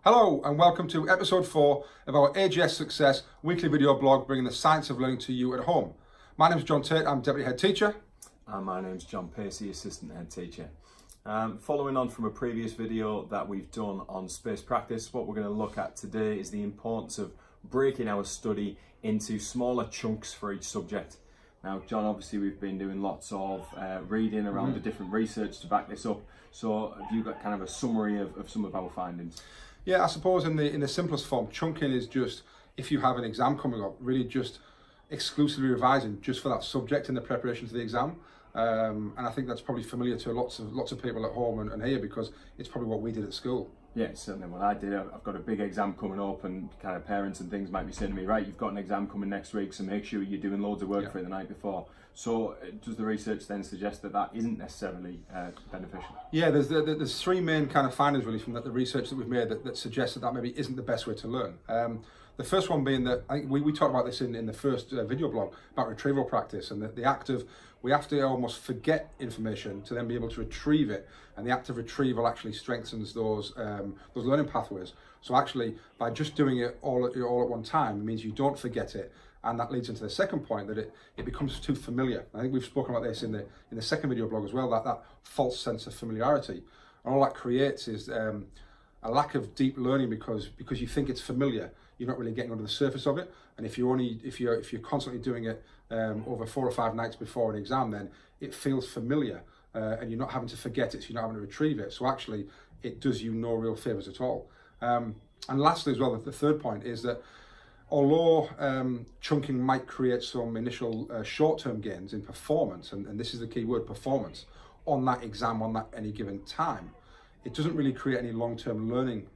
Hello and welcome to episode 4 of our AGS Success weekly video blog, bringing the science of learning to you at home. My name is John Tate, I'm Deputy Head Teacher. And my name's John Pacey, Assistant Head Teacher. Following on from a previous video that we've done on space practice, what we're going to look at today is the importance of breaking our study into smaller chunks for each subject. Now, John, obviously we've been doing lots of reading around the different research to back this up. So have you got kind of a summary of some of our findings? Yeah, I suppose in the simplest form, chunking is just, if you have an exam coming up, really just exclusively revising just for that subject in the preparation for the exam. And I think that's probably familiar to lots of people at home and here, because it's probably what we did at school. Yeah, certainly what I did. I've got a big exam coming up, and kind of parents and things might be saying to me, right, you've got an exam coming next week, so make sure you're doing loads of work for it the night before. So does the research then suggest that that isn't necessarily beneficial? Yeah, there's three main kind of findings really from the research that we've made that suggest that maybe isn't the best way to learn. The first one being that, I think we talked about this in the first video blog about retrieval practice, and the act of, we have to almost forget information to then be able to retrieve it, and the act of retrieval actually strengthens those learning pathways. So actually, by just doing it all at one time, it means you don't forget it, and that leads into the second point, that it becomes too familiar. I think we've spoken about this in the second video blog as well, that false sense of familiarity, and all that creates is a lack of deep learning because you think it's familiar. You're not really getting under the surface of it, and if you're constantly doing it over 4 or 5 nights before an exam, then it feels familiar, and you're not having to forget it, so you're not having to retrieve it. So actually, it does you no real favors at all. And lastly, as well, the third point is that although chunking might create some initial short-term gains in performance, and this is the key word, performance, on that exam on that any given time, it doesn't really create any long-term learning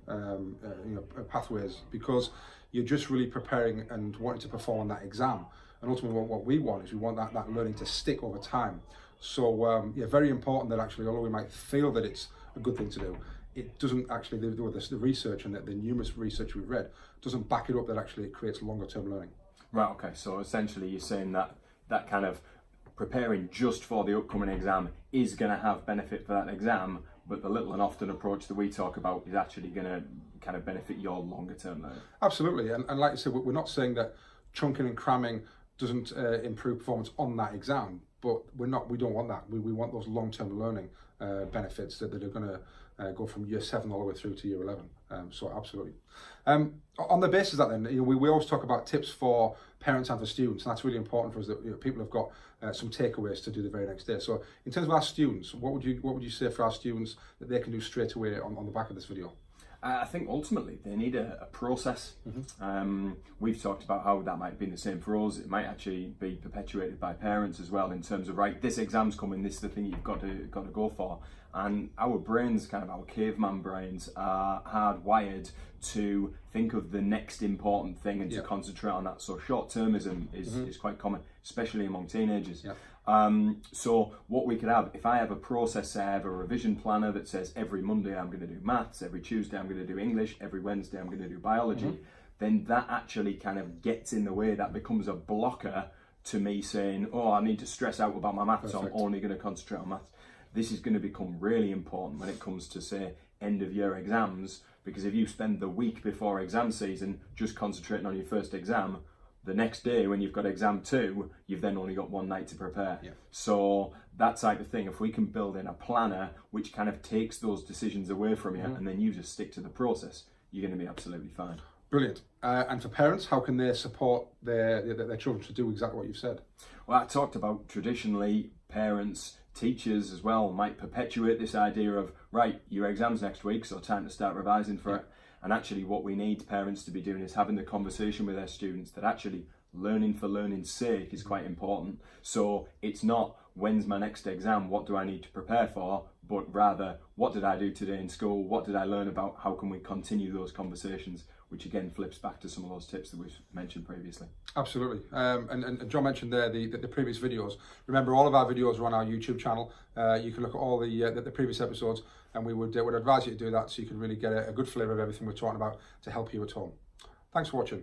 pathways, because you're just really preparing and wanting to perform on that exam. And ultimately what we want is we want that learning to stick over time. So yeah, very important that actually, although we might feel that it's a good thing to do, it doesn't actually, the research and the numerous research we've read doesn't back it up that actually it creates longer term learning. Right, okay, so essentially you're saying that kind of preparing just for the upcoming exam is going to have benefit for that exam, but the little and often approach that we talk about is actually going to kind of benefit your longer term learning. Absolutely, and like I said, we're not saying that chunking and cramming doesn't improve performance on that exam, but we don't want that. We want those long-term learning benefits that are going to go from year 7 all the way through to year 11. So absolutely. On the basis of that, then, we always talk about tips for parents and for students, and that's really important for us, that people have got some takeaways to do the very next day. So in terms of our students, what would you say for our students that they can do straight away on the back of this video? I think ultimately they need a process. We've talked about how that might be the same for us. It might actually be perpetuated by parents as well, in terms of, right, this exam's coming, this is the thing you've got to go for. And our brains, kind of our caveman brains, are hardwired to think of the next important thing and to concentrate on that. So short-termism is quite common, especially among teenagers. So what we could have, if I have a process, say I have a revision planner that says every Monday I'm going to do maths, every Tuesday I'm going to do English, every Wednesday I'm going to do biology, then that actually kind of gets in the way. That becomes a blocker to me saying, oh, I need to stress out about my maths, so I'm only going to concentrate on maths. This is going to become really important when it comes to, say, end of year exams, because if you spend the week before exam season just concentrating on your first exam, the next day when you've got exam 2, you've then only got 1 night to prepare. So that type of thing, if we can build in a planner which kind of takes those decisions away from you, and then you just stick to the process, you're going to be absolutely fine. Brilliant. And for parents, how can they support their children to do exactly what you've said? Well, I talked about traditionally parents, teachers as well might perpetuate this idea of, right, your exam's next week, so time to start revising for it. And actually what we need parents to be doing is having the conversation with their students that actually learning for learning's sake is quite important. So it's not, when's my next exam, what do I need to prepare for, but rather, what did I do today in school, what did I learn about, how can we continue those conversations, which again flips back to some of those tips that we've mentioned previously. Absolutely. And John mentioned there the previous videos. Remember, all of our videos are on our YouTube channel. You can look at all the previous episodes, and we would advise you to do that so you can really get a good flavour of everything we're talking about to help you at home. Thanks for watching.